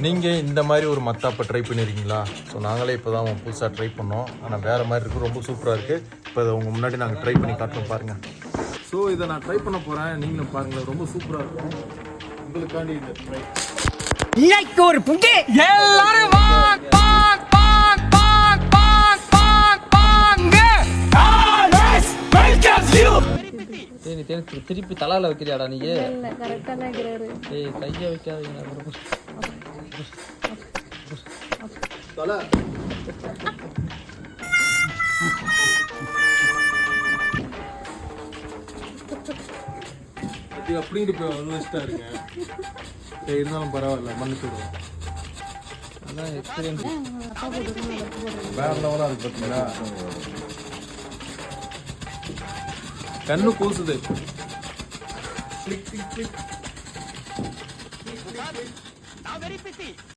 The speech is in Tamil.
நீங்கள் இந்த மாதிரி ஒரு மத்தாப்பை ட்ரை பண்ணியிருக்கீங்களா? ஸோ நாங்களே இப்போ தான் புதுசாக ட்ரை பண்ணோம். ஆனால் வேறு மாதிரி இருக்குது, ரொம்ப சூப்பராக இருக்குது. இப்போ அதை உங்கள் முன்னாடி நாங்கள் ட்ரை பண்ணி காட்டுறோம் பாருங்கள். ஸோ இதை நான் ட்ரை பண்ண போகிறேன், நீங்களும் பாருங்களேன், ரொம்ப சூப்பராக இருக்கும். உங்களுக்காண்டி இந்த ட்ரை இன்னைக்கு ஒரு புட்டி எல்லாரும் walk walk walk walk walk walk வாங்க ஆல்வேஸ் வெல்கம்ஸ் யூ. ஏய் நீ திருப்பி தலால வைக்கிறியாடா நீ? இல்ல கரெக்ட்டா தான் இருக்கறாரு. ஏய் கைய வைக்காதீங்க bro. தல இது அப்படிங்கிட்டு போய் அன்வெஸ்ட்டாக இருக்கேன். சரி இருந்தாலும் பரவாயில்ல, மன்னிச்சுடுவோம். அதான் எக்ஸ்பீரியன்ஸ். வேற லெவலாக இருக்கு பார்த்தீங்களா? கண்ணு கூசுது. Click click click.